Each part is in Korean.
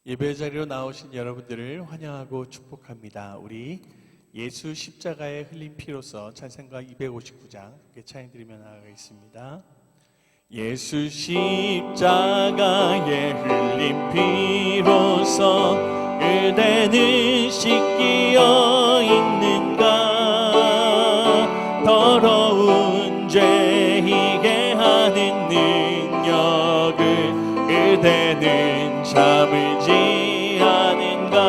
예배 자리로 나오신 여러분들을 환영하고 축복합니다. 우리 예수 십자가의 흘린 피로서 찬송가 259장 함께 찬양드리며 나아가겠습니다. 예수 십자가의 흘린 피로서 그대는 씻기어 있는가. 더러운 죄 희게 하는 능력을 그대는 참을지 않은가.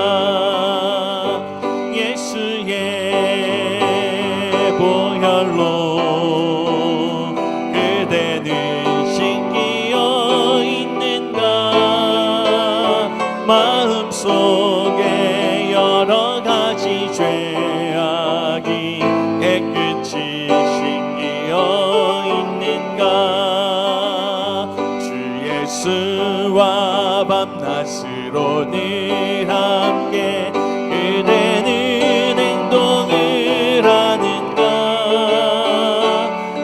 예수의 보혈로 그대는 씻기어 있는가. 마음속에 여러 가지 죄악이 깨끗이 씻기어 있는가. 주 예수와 밤낮으로 늘 함께 그대는 행동을 하는가.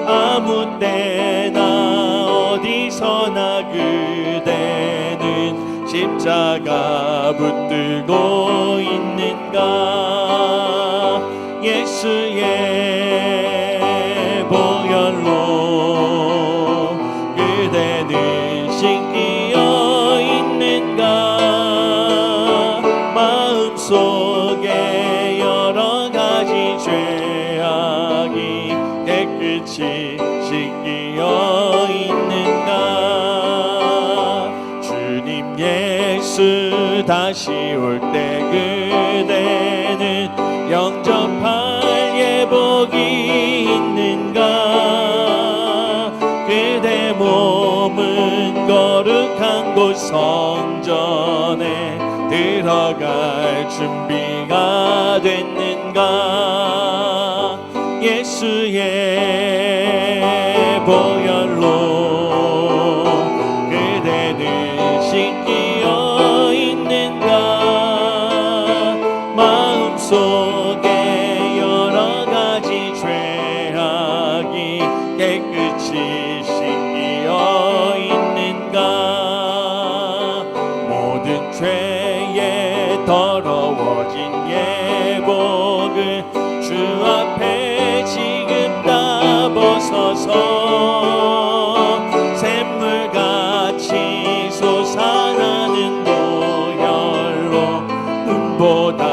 아무 때나 어디서나 그대는 십자가 붙들고 있는가. 예수의 보혈로 그대는 씻기어 있는가. 마음속에 여러 가지 죄악이 깨끗이 씻기어 있는가. 주님 예수 다시 올 때 그대는 영접할 예복이 있는가. 그대 몸은 거룩한 곳 성전에 들어갈 준비가 됐는가. 예수의 보혈로 그대는 씻기어 있는가. 마음속에 여러 가지 죄악이 깨끗이 씻기어 있는가. 모든 죄에 더러워진 예복을 주 앞에 지금 다 벗어서 샘물같이 솟아나는 보혈로 눈보다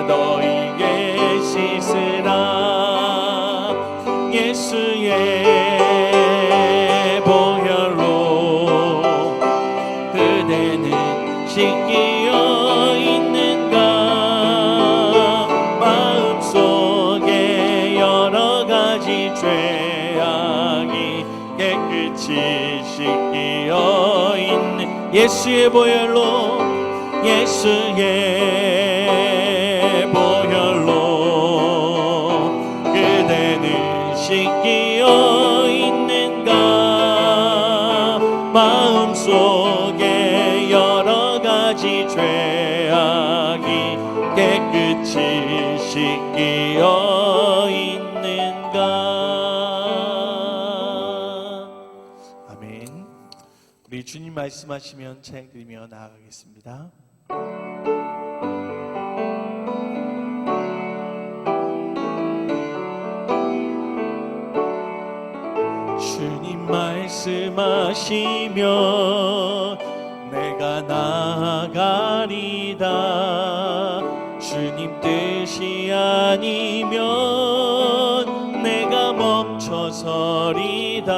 너희게 씻으라. 예수의 보혈로 그대는 씻기어 있는가. 마음속에 여러 가지 죄악이 깨끗이 씻기어 있는 예수의 보혈로. 예수의 보혈로 그대는 씻기어 있는가. 마음속에 여러 가지 죄악이 깨끗이 씻기어 있는가. 아멘. 우리 주님 말씀하시면 찬양드리며 나아가겠습니다. 주님 말씀하시면 내가 나아가리다. 주님 뜻이 아니면 내가 멈춰서리다.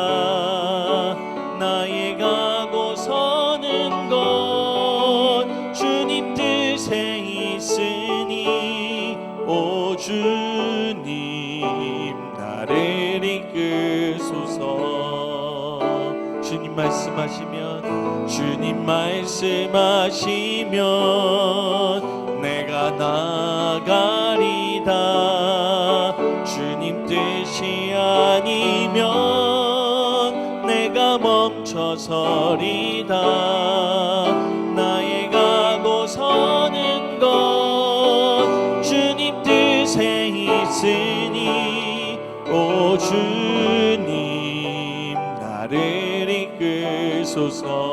나의 가고 서는 곳 주님 뜻에 있으니 오 주님 나를 이끄소서. 주님 말씀하시면 주님 말씀하시면 내가 나가리다. 주님 뜻이 아니면 내가 멈춰서리다. 나의 가고 서는 곳 주님 뜻에 있으니 오 주님 나를 이끄소서.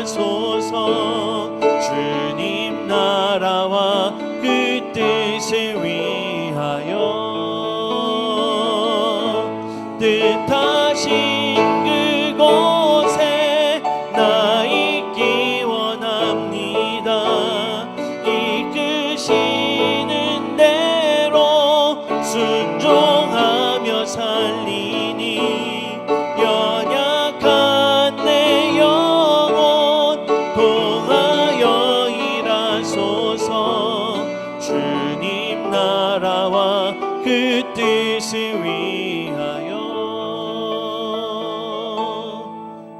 일하소서. 주님 나라와 그 뜻을 위하여 뜻하신 그곳에 나 있기 원합니다. 이끄시는 대로 순종하며 살리니 연약한 내 영혼 통하여 일하소서. 주님 나라와 그 뜻을 위하여.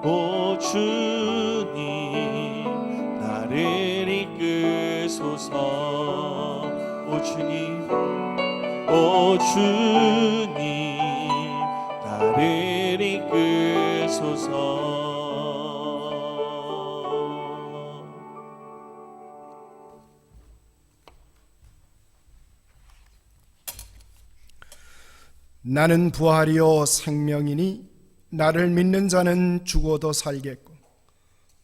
오 주님 나를 이끄소서. 오 주님, 오 주님 나를 이끄소서. 나는 부활이요 생명이니 나를 믿는 자는 죽어도 살겠고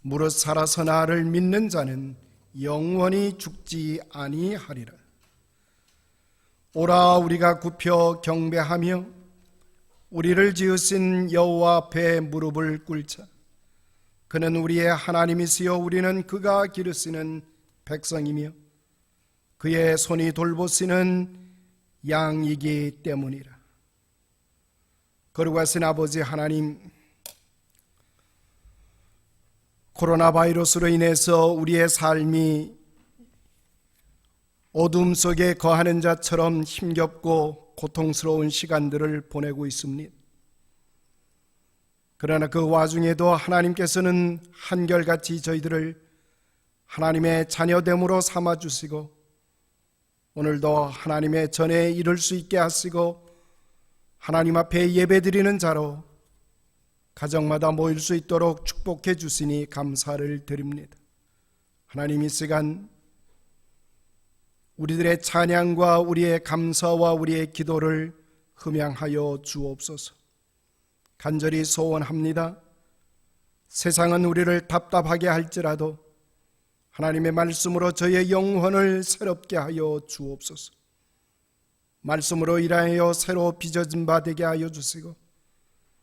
무릇 살아서 나를 믿는 자는 영원히 죽지 아니하리라. 오라 우리가 굽혀 경배하며 우리를 지으신 여호와 앞에 무릎을 꿇자. 그는 우리의 하나님이시여 우리는 그가 기르시는 백성이며 그의 손이 돌보시는 양이기 때문이라. 거룩하신 아버지 하나님, 코로나 바이러스로 인해서 우리의 삶이 어둠 속에 거하는 자처럼 힘겹고 고통스러운 시간들을 보내고 있습니다. 그러나 그 와중에도 하나님께서는 한결같이 저희들을 하나님의 자녀됨으로 삼아주시고 오늘도 하나님의 전에 이를 수 있게 하시고 하나님 앞에 예배드리는 자로 가정마다 모일 수 있도록 축복해 주시니 감사를 드립니다. 하나님 이 시간 우리들의 찬양과 우리의 감사와 우리의 기도를 흠양하여 주옵소서. 간절히 소원합니다. 세상은 우리를 답답하게 할지라도 하나님의 말씀으로 저의 영혼을 새롭게 하여 주옵소서. 말씀으로 일하여 새로 빚어진 바 되게 하여 주시고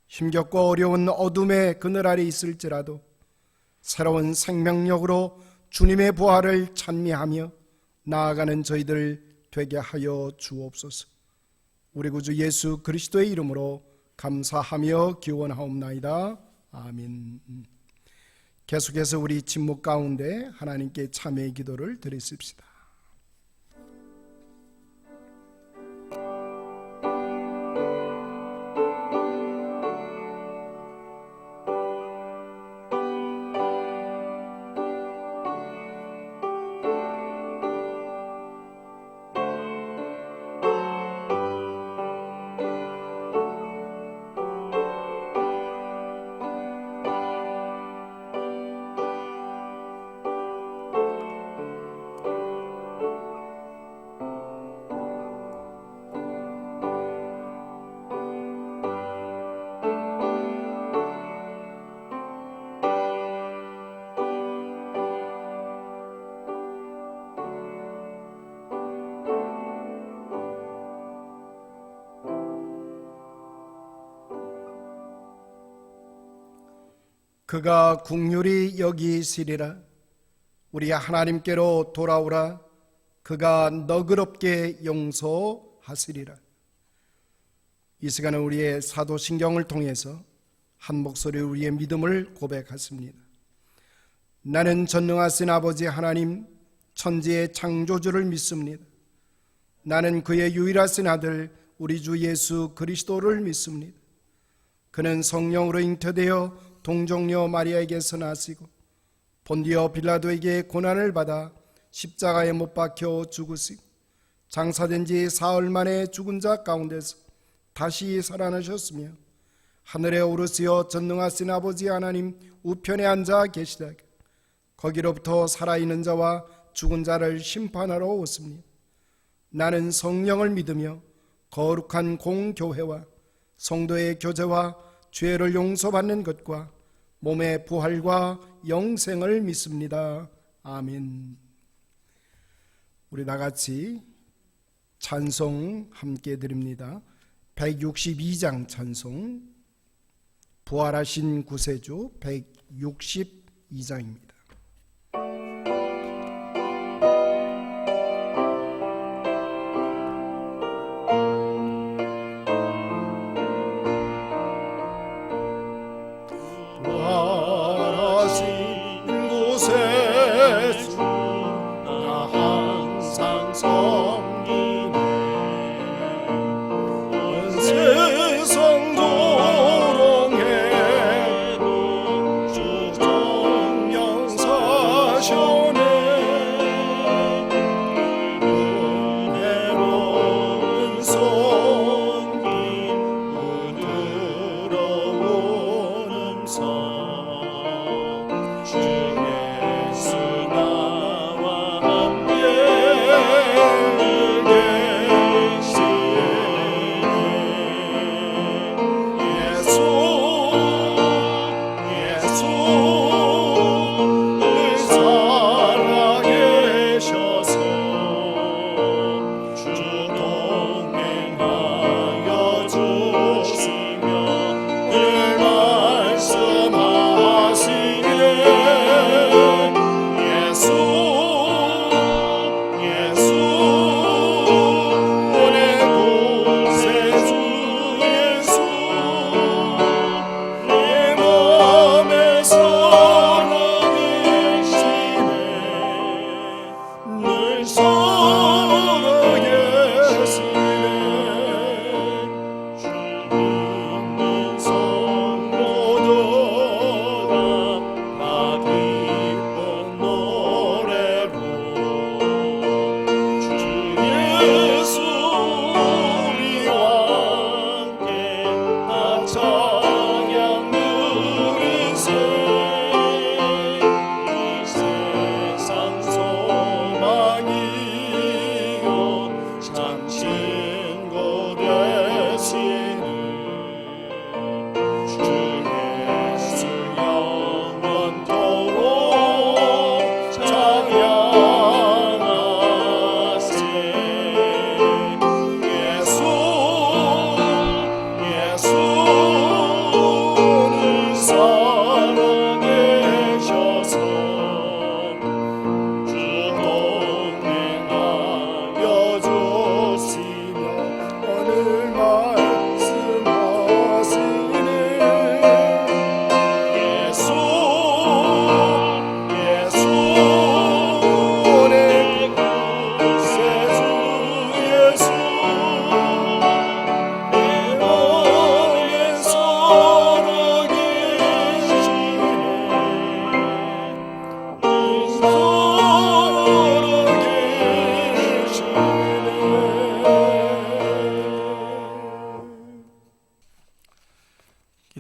힘겹고 어려운 어둠의 그늘 아래 있을지라도 새로운 생명력으로 주님의 부활을 찬미하며 나아가는 저희들 되게 하여 주옵소서. 우리 구주 예수 그리스도의 이름으로 감사하며 기원하옵나이다. 아멘. 계속해서 우리 침묵 가운데 하나님께 참회의 기도를 드리십시다. 그가 긍휼히 여기시리라. 우리 하나님께로 돌아오라. 그가 너그럽게 용서하시리라. 이 시간은 우리의 사도신경을 통해서 한 목소리로 우리의 믿음을 고백하십니다. 나는 전능하신 아버지 하나님 천지의 창조주를 믿습니다. 나는 그의 유일하신 아들 우리 주 예수 그리스도를 믿습니다. 그는 성령으로 잉태되어 동정녀 마리아에게서 나시고 본디오 빌라도에게 고난을 받아 십자가에 못 박혀 죽으시고 장사된 지 사흘 만에 죽은 자 가운데서 다시 살아나셨으며 하늘에 오르시어 전능하신 아버지 하나님 우편에 앉아 계시다가 거기로부터 살아있는 자와 죽은 자를 심판하러 오십니다. 나는 성령을 믿으며 거룩한 공교회와 성도의 교제와 죄를 용서받는 것과 몸의 부활과 영생을 믿습니다. 아멘. 우리 다같이 찬송 함께 드립니다. 162장 찬송, 부활하신 구세주 162장입니다.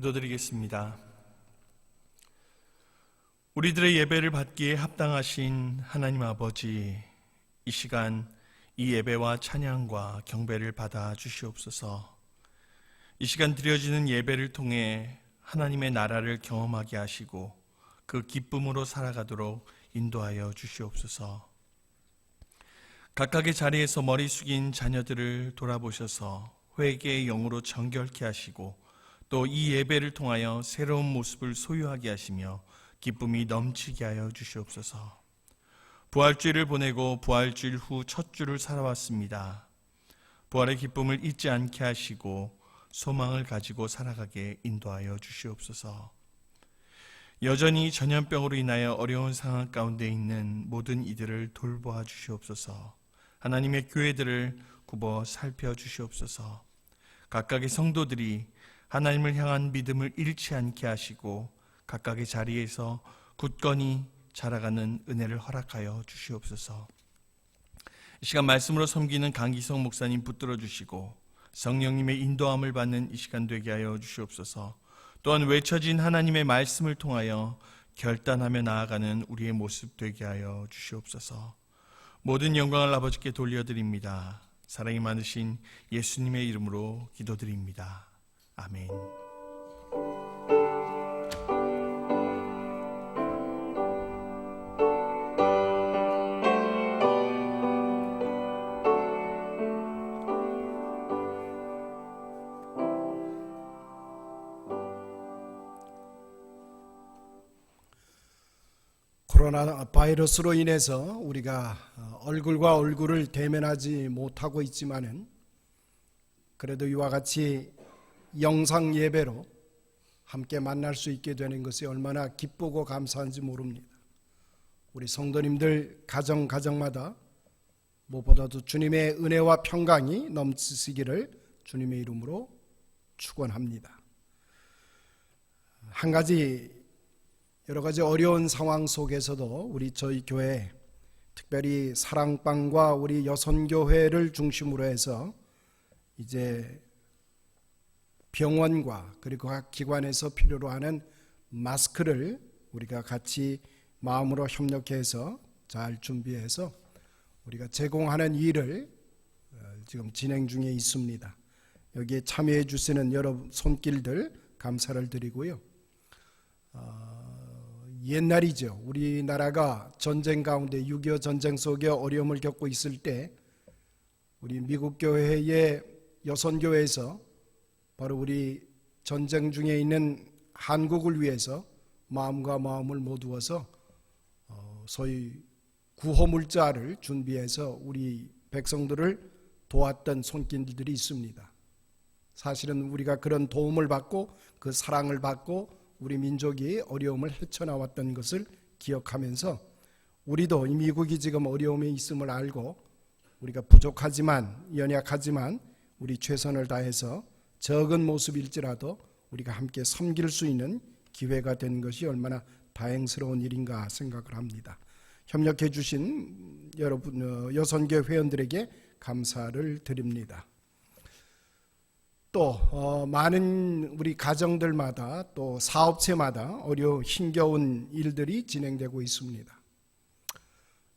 기도드리겠습니다. 우리들의 예배를 받기에 합당하신 하나님 아버지, 이 시간 이 예배와 찬양과 경배를 받아 주시옵소서. 이 시간 드려지는 예배를 통해 하나님의 나라를 경험하게 하시고 그 기쁨으로 살아가도록 인도하여 주시옵소서. 각각의 자리에서 머리 숙인 자녀들을 돌아보셔서 회개의 영으로 정결케 하시고 또 이 예배를 통하여 새로운 모습을 소유하게 하시며 기쁨이 넘치게 하여 주시옵소서. 부활주일을 보내고 부활주일 후 첫 주를 살아왔습니다. 부활의 기쁨을 잊지 않게 하시고 소망을 가지고 살아가게 인도하여 주시옵소서. 여전히 전염병으로 인하여 어려운 상황 가운데 있는 모든 이들을 돌보아 주시옵소서. 하나님의 교회들을 굽어 살펴 주시옵소서. 각각의 성도들이 하나님을 향한 믿음을 잃지 않게 하시고 각각의 자리에서 굳건히 자라가는 은혜를 허락하여 주시옵소서. 이 시간 말씀으로 섬기는 강기성 목사님 붙들어 주시고 성령님의 인도함을 받는 이 시간 되게 하여 주시옵소서. 또한 외쳐진 하나님의 말씀을 통하여 결단하며 나아가는 우리의 모습 되게 하여 주시옵소서. 모든 영광을 아버지께 돌려드립니다. 사랑이 많으신 예수님의 이름으로 기도드립니다. 아멘. 코로나 바이러스로 인해서 우리가 얼굴과 얼굴을 대면하지 못하고 있지만은 그래도 이와 같이 영상 예배로 함께 만날 수 있게 되는 것이 얼마나 기쁘고 감사한지 모릅니다. 우리 성도님들 가정마다 무엇보다도 주님의 은혜와 평강이 넘치시기를 주님의 이름으로 축원합니다. 한 가지 여러 가지 어려운 상황 속에서도 저희 교회 특별히 사랑방과 우리 여선교회를 중심으로 해서 이제 병원과 그리고 각 기관에서 필요로 하는 마스크를 우리가 같이 마음으로 협력해서 잘 준비해서 우리가 제공하는 일을 지금 진행 중에 있습니다. 여기에 참여해 주시는 여러 손길들 감사를 드리고요. 옛날이죠. 우리나라가 전쟁 가운데 6.25 전쟁 속에 어려움을 겪고 있을 때 우리 미국 교회의 여선교회에서 바로 우리 전쟁 중에 있는 한국을 위해서 마음과 마음을 모두어서 소위 구호물자를 준비해서 우리 백성들을 도왔던 손길들이 있습니다. 사실은 우리가 그런 도움을 받고 그 사랑을 받고 우리 민족이 어려움을 헤쳐나왔던 것을 기억하면서 우리도 이 미국이 지금 어려움에 있음을 알고 우리가 부족하지만 연약하지만 우리 최선을 다해서 적은 모습일지라도 우리가 함께 섬길 수 있는 기회가 된 것이 얼마나 다행스러운 일인가 생각을 합니다. 협력해 주신 여러분 여선교 회원들에게 감사를 드립니다. 또 많은 우리 가정들마다 또 사업체마다 힘겨운 일들이 진행되고 있습니다.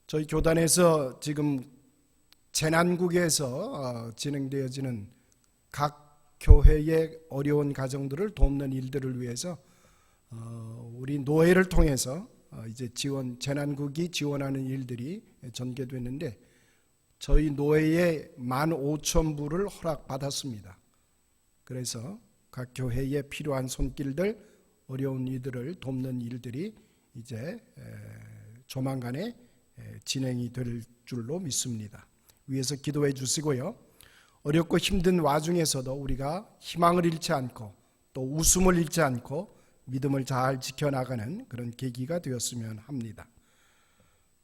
저희 교단에서 지금 재난국에서 진행되어지는 각 교회의 어려운 가정들을 돕는 일들을 위해서 우리 노회를 통해서 이제 재난국이 지원하는 일들이 전개됐는데 저희 노회에 15,000부를 허락받았습니다. 그래서 각 교회에 필요한 손길들, 어려운 이들을 돕는 일들이 이제 조만간에 진행이 될 줄로 믿습니다. 위에서 기도해 주시고요. 어렵고 힘든 와중에서도 우리가 희망을 잃지 않고 또 웃음을 잃지 않고 믿음을 잘 지켜나가는 그런 계기가 되었으면 합니다.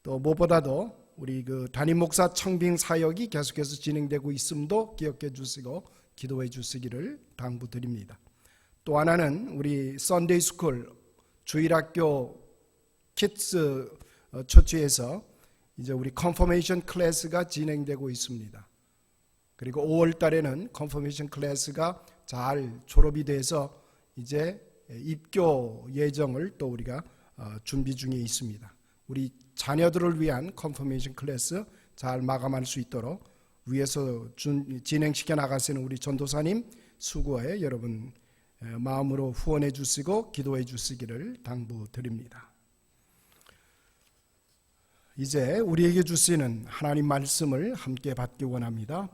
또 무엇보다도 우리 담임 목사 청빙 사역이 계속해서 진행되고 있음도 기억해 주시고 기도해 주시기를 당부드립니다. 또 하나는 우리 썬데이 스쿨 주일학교 키즈 처치에서 이제 우리 컨퍼메이션 클래스가 진행되고 있습니다. 그리고 5월 달에는 컨퍼메이션 클래스가 잘 졸업이 돼서 이제 입교 예정을 또 우리가 준비 중에 있습니다. 우리 자녀들을 위한 컨퍼메이션 클래스 잘 마감할 수 있도록 위에서 진행시켜 나가시는 우리 전도사님 수고에 여러분 마음으로 후원해 주시고 기도해 주시기를 당부드립니다. 이제 우리에게 주시는 하나님 말씀을 함께 받기 원합니다.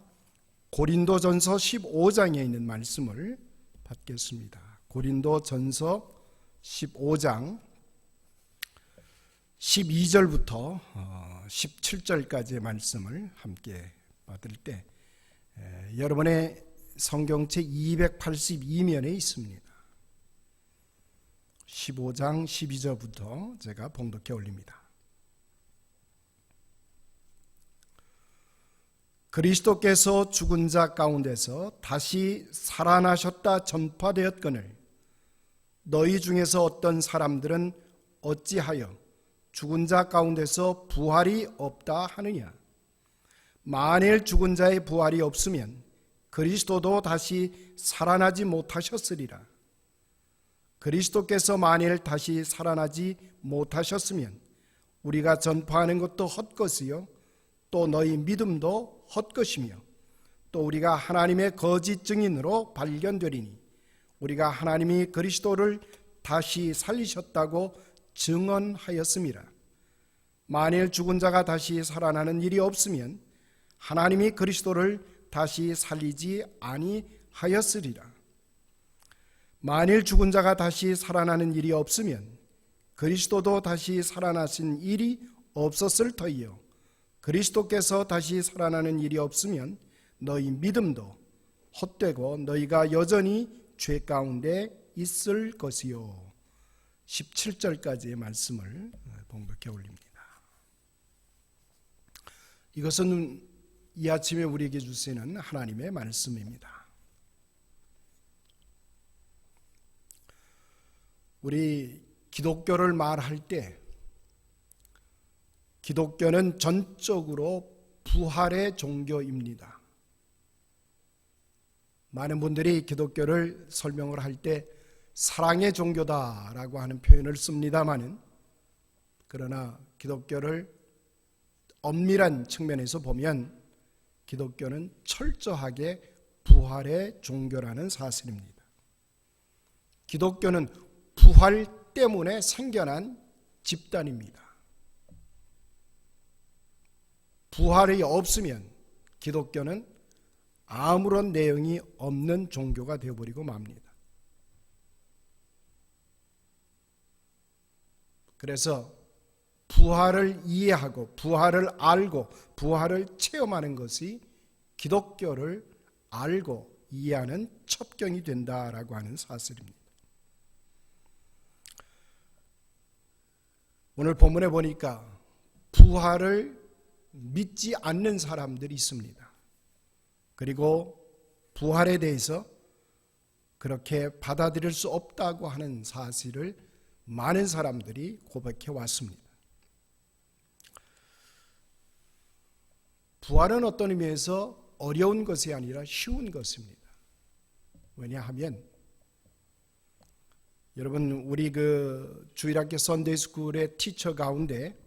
고린도전서 15장에 있는 말씀을 받겠습니다. 고린도전서 15장 12절부터 17절까지의 말씀을 함께 받을 때 여러분의 성경책 282면에 있습니다. 15장 12절부터 제가 봉독해 올립니다. 그리스도께서 죽은 자 가운데서 다시 살아나셨다 전파되었거늘 너희 중에서 어떤 사람들은 어찌하여 죽은 자 가운데서 부활이 없다 하느냐. 만일 죽은 자의 부활이 없으면 그리스도도 다시 살아나지 못하셨으리라. 그리스도께서 만일 다시 살아나지 못하셨으면 우리가 전파하는 것도 헛것이요 또 너희 믿음도 헛것이며 또 우리가 하나님의 거짓 증인으로 발견되리니 우리가 하나님이 그리스도를 다시 살리셨다고 증언하였음이라. 만일 죽은 자가 다시 살아나는 일이 없으면 하나님이 그리스도를 다시 살리지 아니하였으리라. 만일 죽은 자가 다시 살아나는 일이 없으면 그리스도도 다시 살아나신 일이 없었을 터이요 그리스도께서 다시 살아나는 일이 없으면 너희 믿음도 헛되고 너희가 여전히 죄 가운데 있을 것이요. 17절까지의 말씀을 봉독해 올립니다. 이것은 이 아침에 우리에게 주시는 하나님의 말씀입니다. 우리 기독교를 말할 때 기독교는 전적으로 부활의 종교입니다. 많은 분들이 기독교를 설명을 할 때 사랑의 종교다라고 하는 표현을 씁니다마는, 그러나 기독교를 엄밀한 측면에서 보면 기독교는 철저하게 부활의 종교라는 사실입니다. 기독교는 부활 때문에 생겨난 집단입니다. 부활이 없으면 기독교는 아무런 내용이 없는 종교가 되어버리고 맙니다. 그래서 부활을 이해하고 부활을 알고 부활을 체험하는 것이 기독교를 알고 이해하는 첩경이 된다라고 하는 사실입니다. 오늘 본문에 보니까 부활을 믿지 않는 사람들이 있습니다. 그리고 부활에 대해서 그렇게 받아들일 수 없다고 하는 사실을 많은 사람들이 고백해 왔습니다. 부활은 어떤 의미에서 어려운 것이 아니라 쉬운 것입니다. 왜냐하면 여러분, 우리 주일학교 선데이스쿨의 티처 가운데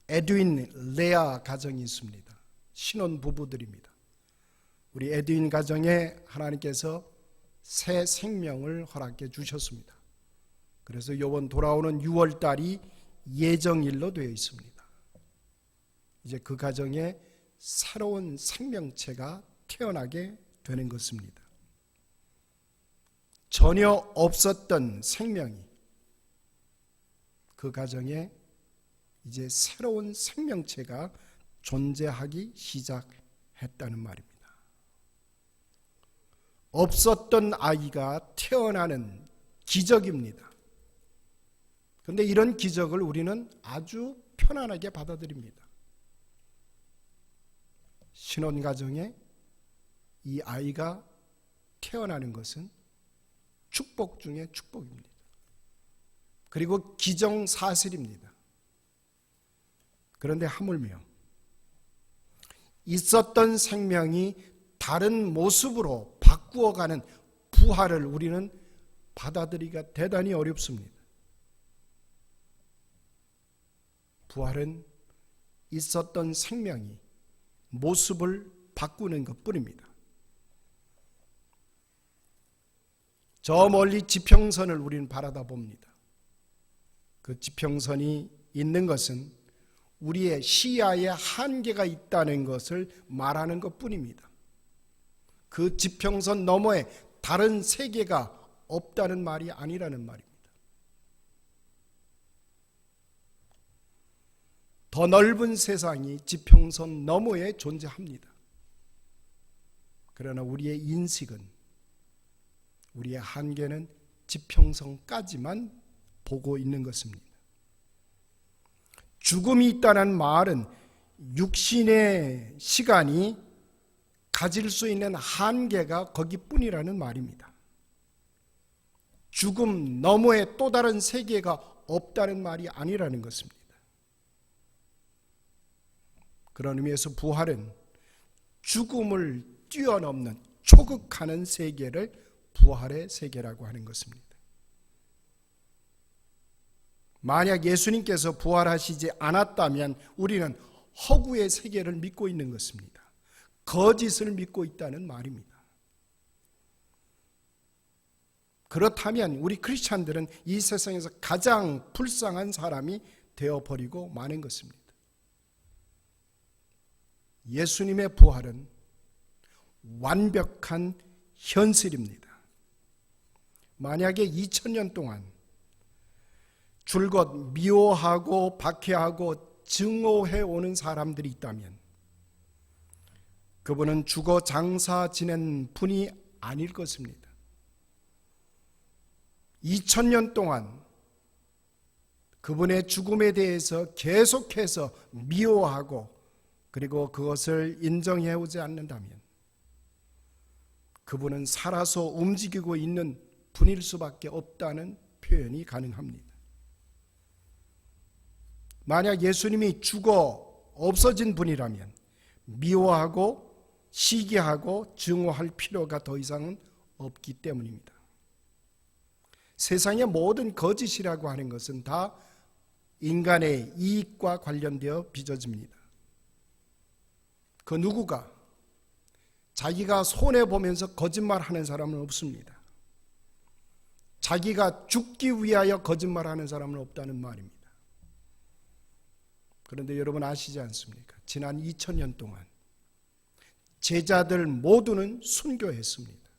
에드윈, 레아 가정이 있습니다. 신혼 부부들입니다. 우리 에드윈 가정에 하나님께서 새 생명을 허락해 주셨습니다. 그래서 이번 돌아오는 6월 달이 예정일로 되어 있습니다. 이제 그 가정에 새로운 생명체가 태어나게 되는 것입니다. 전혀 없었던 생명이 그 가정에 이제 새로운 생명체가 존재하기 시작했다는 말입니다. 없었던 아이가 태어나는 기적입니다. 그런데 이런 기적을 우리는 아주 편안하게 받아들입니다. 신혼가정에 이 아이가 태어나는 것은 축복 중에 축복입니다. 그리고 기정사실입니다. 그런데 하물며 있었던 생명이 다른 모습으로 바꾸어가는 부활을 우리는 받아들이기가 대단히 어렵습니다. 부활은 있었던 생명이 모습을 바꾸는 것뿐입니다. 저 멀리 지평선을 우리는 바라다 봅니다. 그 지평선이 있는 것은 우리의 시야에 한계가 있다는 것을 말하는 것뿐입니다. 그 지평선 너머에 다른 세계가 없다는 말이 아니라는 말입니다. 더 넓은 세상이 지평선 너머에 존재합니다. 그러나 우리의 인식은, 우리의 한계는 지평선까지만 보고 있는 것입니다. 죽음이 있다는 말은 육신의 시간이 가질 수 있는 한계가 거기뿐이라는 말입니다. 죽음 너머에 또 다른 세계가 없다는 말이 아니라는 것입니다. 그런 의미에서 부활은 죽음을 뛰어넘는 초극하는 세계를 부활의 세계라고 하는 것입니다. 만약 예수님께서 부활하시지 않았다면 우리는 허구의 세계를 믿고 있는 것입니다. 거짓을 믿고 있다는 말입니다. 그렇다면 우리 크리스찬들은 이 세상에서 가장 불쌍한 사람이 되어버리고 마는 것입니다. 예수님의 부활은 완벽한 현실입니다. 만약에 2000년 동안 줄곧 미워하고 박해하고 증오해 오는 사람들이 있다면 그분은 죽어 장사 지낸 분이 아닐 것입니다. 2000년 동안 그분의 죽음에 대해서 계속해서 미워하고 그리고 그것을 인정해 오지 않는다면 그분은 살아서 움직이고 있는 분일 수밖에 없다는 표현이 가능합니다. 만약 예수님이 죽어 없어진 분이라면 미워하고 시기하고 증오할 필요가 더 이상은 없기 때문입니다. 세상의 모든 거짓이라고 하는 것은 다 인간의 이익과 관련되어 빚어집니다. 그 누구가 자기가 손해보면서 거짓말하는 사람은 없습니다. 자기가 죽기 위하여 거짓말하는 사람은 없다는 말입니다. 그런데 여러분 아시지 않습니까? 지난 2000년 동안 제자들 모두는 순교했습니다.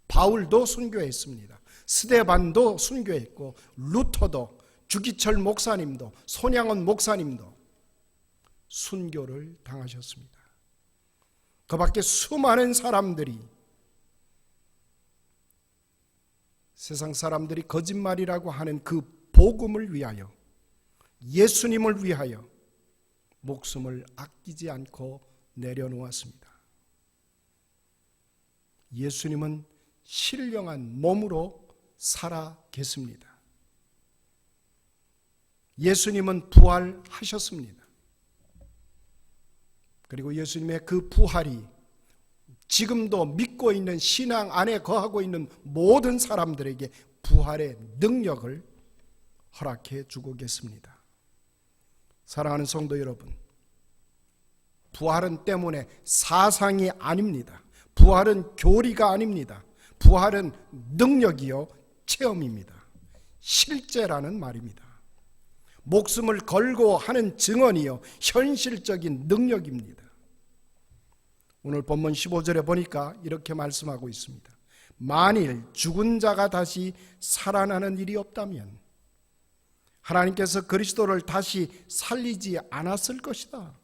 바울도 순교했습니다. 스데반도 순교했고 루터도 주기철 목사님도 손양원 목사님도 순교를 당하셨습니다. 그 밖에 수많은 사람들이 세상 사람들이 거짓말이라고 하는 그 복음을 위하여 예수님을 위하여 목숨을 아끼지 않고 내려놓았습니다. 예수님은 신령한 몸으로 살아 계십니다. 예수님은 부활하셨습니다. 그리고 예수님의 그 부활이 지금도 믿고 있는 신앙 안에 거하고 있는 모든 사람들에게 부활의 능력을 허락해 주고 계십니다. 사랑하는 성도 여러분, 부활은 때문에 사상이 아닙니다. 부활은 교리가 아닙니다. 부활은 능력이요 체험입니다. 실제라는 말입니다. 목숨을 걸고 하는 증언이요 현실적인 능력입니다. 오늘 본문 15절에 보니까 이렇게 말씀하고 있습니다. 만일 죽은 자가 다시 살아나는 일이 없다면 하나님께서 그리스도를 다시 살리지 않았을 것이다.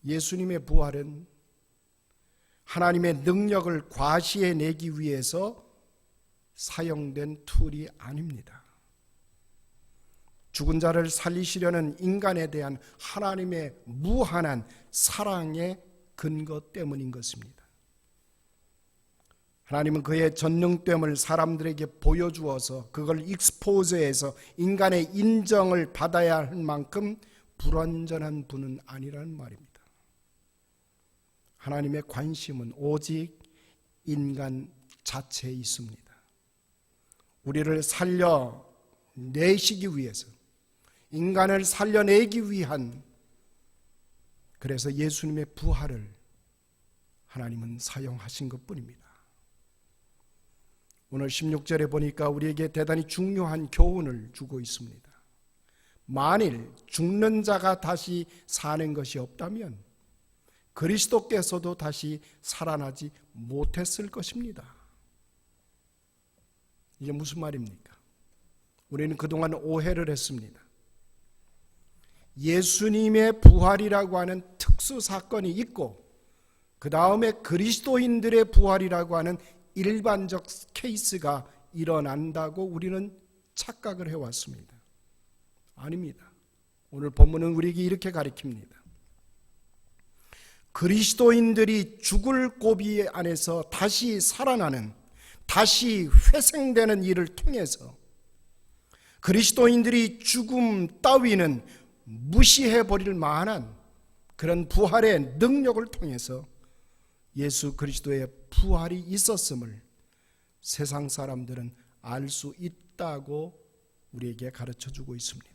예수님의 부활은 하나님의 능력을 과시해내기 위해서 사용된 툴이 아닙니다. 죽은 자를 살리시려는 인간에 대한 하나님의 무한한 사랑의 근거 때문인 것입니다. 하나님은 그의 전능됨을 사람들에게 보여주어서 그걸 익스포즈해서 인간의 인정을 받아야 할 만큼 불완전한 분은 아니라는 말입니다. 하나님의 관심은 오직 인간 자체에 있습니다. 우리를 살려내시기 위해서 인간을 살려내기 위한 그래서 예수님의 부활을 하나님은 사용하신 것뿐입니다. 오늘 16절에 보니까 우리에게 대단히 중요한 교훈을 주고 있습니다. 만일 죽는 자가 다시 사는 것이 없다면 그리스도께서도 다시 살아나지 못했을 것입니다. 이게 무슨 말입니까? 우리는 그동안 오해를 했습니다. 예수님의 부활이라고 하는 특수 사건이 있고 그 다음에 그리스도인들의 부활이라고 하는 일반적 케이스가 일어난다고 우리는 착각을 해왔습니다. 아닙니다. 오늘 본문은 우리에게 이렇게 가르칩니다. 그리스도인들이 죽을 고비 안에서 다시 살아나는, 다시 회생되는 일을 통해서 그리스도인들이 죽음 따위는 무시해버릴 만한 그런 부활의 능력을 통해서 예수 그리스도의 부활이 있었음을 세상 사람들은 알 수 있다고 우리에게 가르쳐주고 있습니다.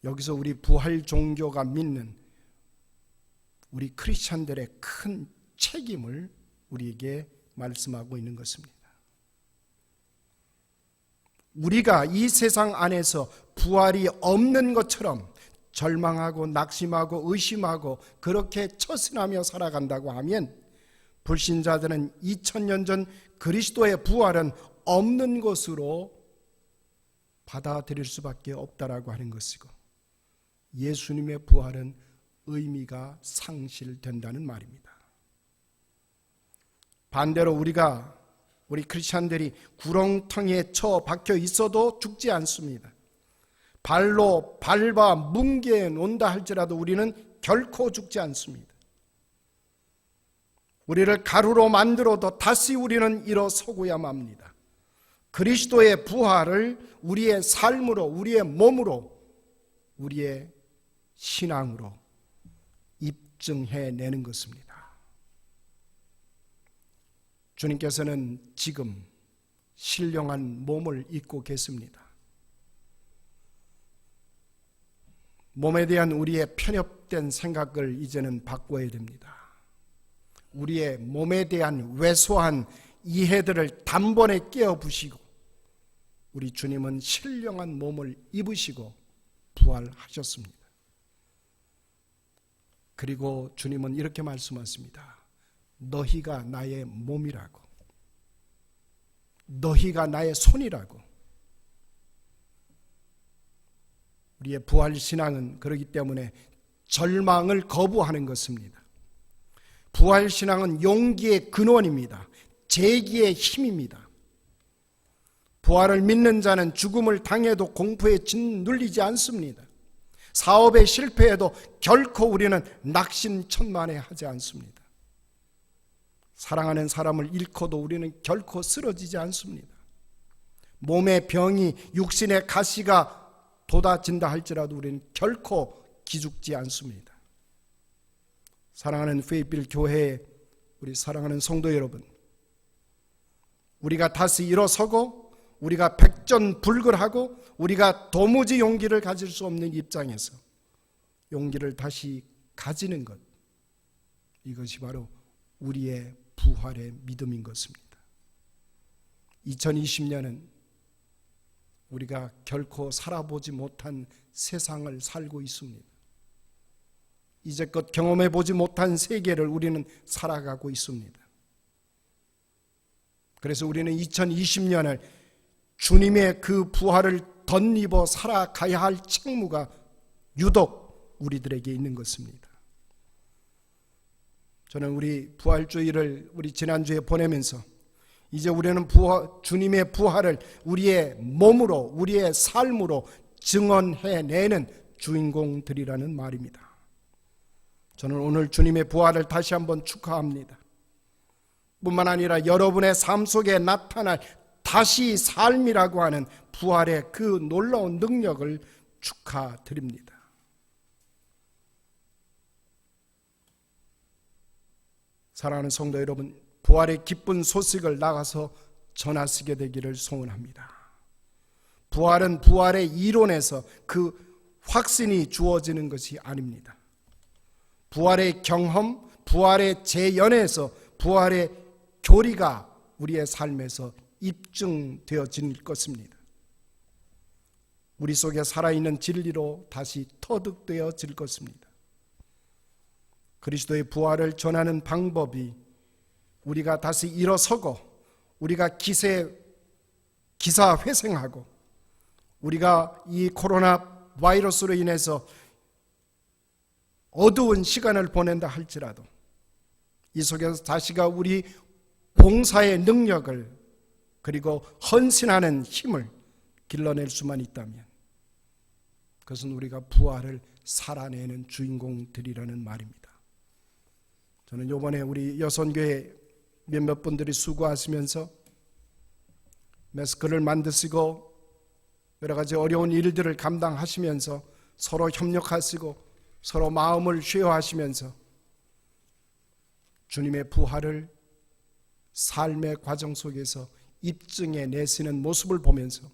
여기서 우리 부활 종교가 믿는 우리 크리스찬들의 큰 책임을 우리에게 말씀하고 있는 것입니다. 우리가 이 세상 안에서 부활이 없는 것처럼 절망하고 낙심하고 의심하고 그렇게 처신하며 살아간다고 하면 불신자들은 2000년 전 그리스도의 부활은 없는 것으로 받아들일 수밖에 없다라고 하는 것이고, 예수님의 부활은 의미가 상실된다는 말입니다. 반대로 우리 크리스찬들이 구렁텅이에 처박혀 있어도 죽지 않습니다. 발로 밟아 뭉개 놓는다 할지라도 우리는 결코 죽지 않습니다. 우리를 가루로 만들어도 다시 우리는 일어서고야 맙니다. 그리스도의 부활을 우리의 삶으로, 우리의 몸으로, 우리의 신앙으로 입증해내는 것입니다. 주님께서는 지금 신령한 몸을 입고 계십니다. 몸에 대한 우리의 편협된 생각을 이제는 바꿔야 됩니다. 우리의 몸에 대한 왜소한 이해들을 단번에 깨어부시고, 우리 주님은 신령한 몸을 입으시고 부활하셨습니다. 그리고 주님은 이렇게 말씀하십니다. 너희가 나의 몸이라고, 너희가 나의 손이라고. 우리의 부활신앙은 그렇기 때문에 절망을 거부하는 것입니다. 부활신앙은 용기의 근원입니다. 재기의 힘입니다. 부활을 믿는 자는 죽음을 당해도 공포에 짓눌리지 않습니다. 사업에 실패해도 결코 우리는 낙심천만해하지 않습니다. 사랑하는 사람을 잃고도 우리는 결코 쓰러지지 않습니다. 몸의 병이, 육신의 가시가 돋아진다 할지라도 우리는 결코 기죽지 않습니다. 사랑하는 페이필 교회의 우리 사랑하는 성도 여러분, 우리가 다시 일어서고 우리가 백전불굴하고 우리가 도무지 용기를 가질 수 없는 입장에서 용기를 다시 가지는 것, 이것이 바로 우리의 부활의 믿음인 것입니다. 2020년은 우리가 결코 살아보지 못한 세상을 살고 있습니다. 이제껏 경험해보지 못한 세계를 우리는 살아가고 있습니다. 그래서 우리는 2020년을 주님의 그 부활을 덧입어 살아가야 할 책무가 유독 우리들에게 있는 것입니다. 저는 우리 부활주의를 우리 지난주에 보내면서 이제 우리는 주님의 부활을 우리의 몸으로, 우리의 삶으로 증언해내는 주인공들이라는 말입니다. 저는 오늘 주님의 부활을 다시 한번 축하합니다. 뿐만 아니라 여러분의 삶 속에 나타날 다시 삶이라고 하는 부활의 그 놀라운 능력을 축하드립니다. 사랑하는 성도 여러분, 부활의 기쁜 소식을 나가서 전하시게 되기를 소원합니다. 부활은 부활의 이론에서 그 확신이 주어지는 것이 아닙니다. 부활의 경험, 부활의 재연에서 부활의 교리가 우리의 삶에서 입증되어질 것입니다. 우리 속에 살아있는 진리로 다시 터득되어질 것입니다. 그리스도의 부활을 전하는 방법이 우리가 다시 일어서고, 우리가 기사회생하고, 우리가 이 코로나 바이러스로 인해서 어두운 시간을 보낸다 할지라도 이 속에서 다시가 우리 봉사의 능력을, 그리고 헌신하는 힘을 길러낼 수만 있다면 그것은 우리가 부활을 살아내는 주인공들이라는 말입니다. 저는 이번에 우리 여선교회 몇몇 분들이 수고하시면서 마스크를 만드시고 여러 가지 어려운 일들을 감당하시면서 서로 협력하시고 서로 마음을 쉐어하시면서 주님의 부활을 삶의 과정 속에서 입증해 내시는 모습을 보면서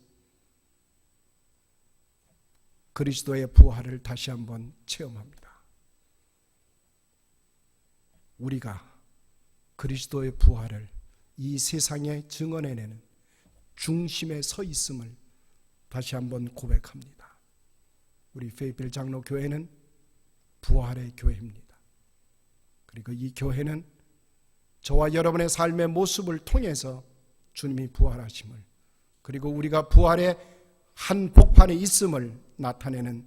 그리스도의 부활을 다시 한번 체험합니다. 우리가 그리스도의 부활을 이 세상에 증언해내는 중심에 서 있음을 다시 한번 고백합니다. 우리 페이필 장로교회는 부활의 교회입니다. 그리고 이 교회는 저와 여러분의 삶의 모습을 통해서 주님이 부활하심을, 그리고 우리가 부활의 한 복판에 있음을 나타내는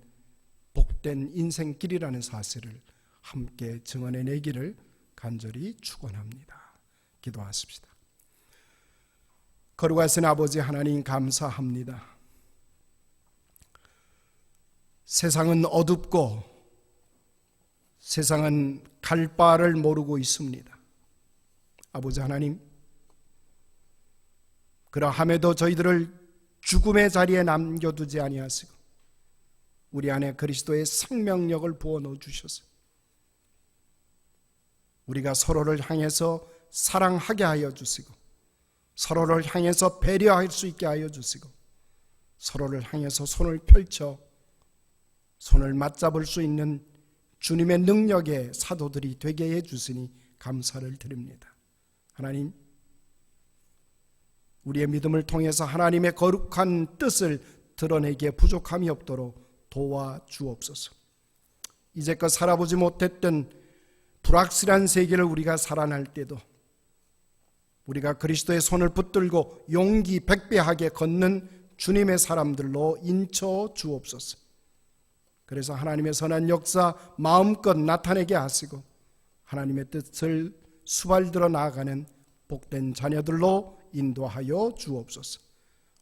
복된 인생길이라는 사실을 함께 증언해 내기를 간절히 축원합니다. 기도하십시다. 거룩하신 아버지 하나님, 감사합니다. 세상은 어둡고 세상은 갈 바를 모르고 있습니다. 아버지 하나님, 그러함에도 저희들을 죽음의 자리에 남겨두지 아니하시고 우리 안에 그리스도의 생명력을 부어넣어 주셔서 우리가 서로를 향해서 사랑하게 하여 주시고, 서로를 향해서 배려할 수 있게 하여 주시고, 서로를 향해서 손을 펼쳐 손을 맞잡을 수 있는 주님의 능력의 사도들이 되게 해 주시니 감사를 드립니다. 하나님, 우리의 믿음을 통해서 하나님의 거룩한 뜻을 드러내기에 부족함이 없도록 도와주옵소서. 이제껏 살아보지 못했던 불확실한 세계를 우리가 살아날 때도 우리가 그리스도의 손을 붙들고 용기 백배하게 걷는 주님의 사람들로 인쳐 주옵소서. 그래서 하나님의 선한 역사 마음껏 나타내게 하시고 하나님의 뜻을 수발들어 나아가는 복된 자녀들로 인도하여 주옵소서.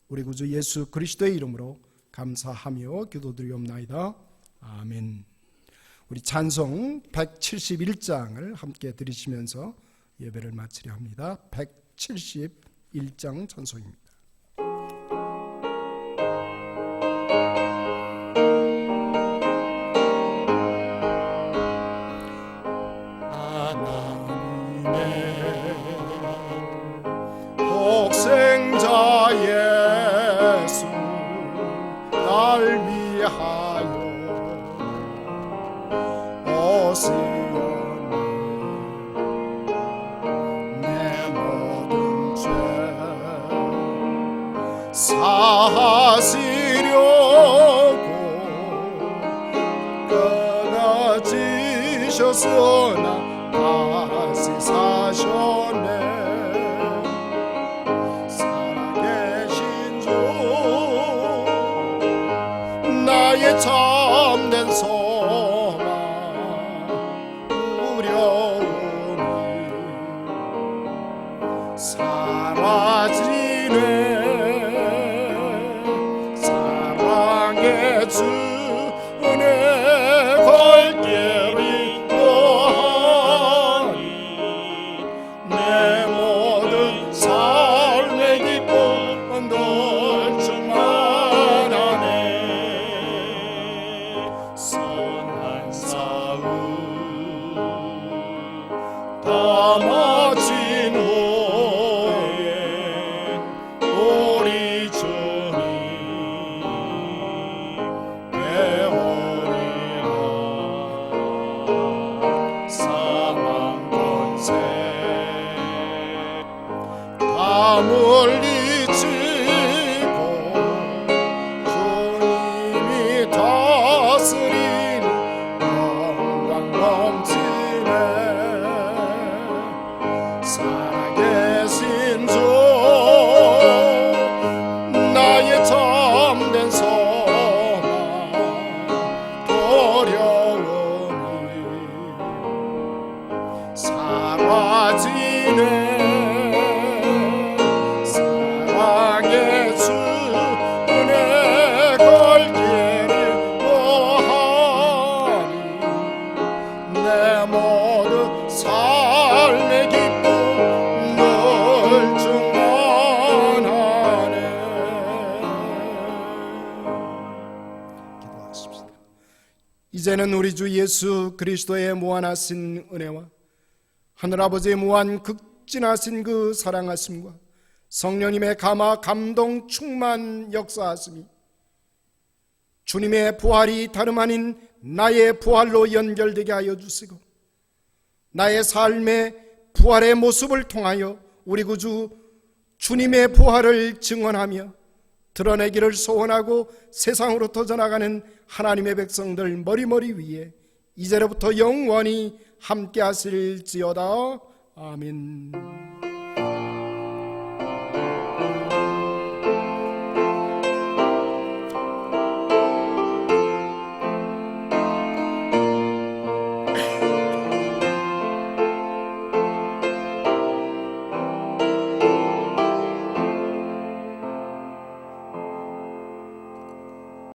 우리 구주 예수 그리스도의 이름으로 감사하며 기도드리옵나이다. 아멘. 우리 찬송 171장을 함께 들으시면서 예배를 마치려 합니다. 171장 찬송입니다. 독생자 예수 날 위하여 오시오니 내 모든 죄 사하시려고 끊어지셨으나 다시 사셨네. 나의 참된 소망 두려움이 사라지네. 사랑의 주 은혜 갈 길이 또하니 내 모든 삶의 기쁨 널 충만하네. 선한 싸움 다 마친 후에 우리 주님 배우리라. 사망 권세 다 물리치고 주님이 다스리는 영광 넘치네. 살아계신 주 나의 참된 소망 두려움이 사라지네. 사랑의 주 은혜 갈 길이 또하니 내 모든 삶의 기쁨 널 충만하네. 기도하십시다. 이제는 우리 주 예수 그리스도의 무한하신 은혜와 하늘아버지의 무한 극진하신 그 사랑하심과 성령님의 감화 감동 충만 역사하심이 주님의 부활이 다름 아닌 나의 부활로 연결되게 하여 주시고 나의 삶의 부활의 모습을 통하여 우리 구주 주님의 부활을 증언하며 드러내기를 소원하고 세상으로 터져나가는 하나님의 백성들 머리머리 위에 이제로부터 영원히 함께 하실지어다. 아멘.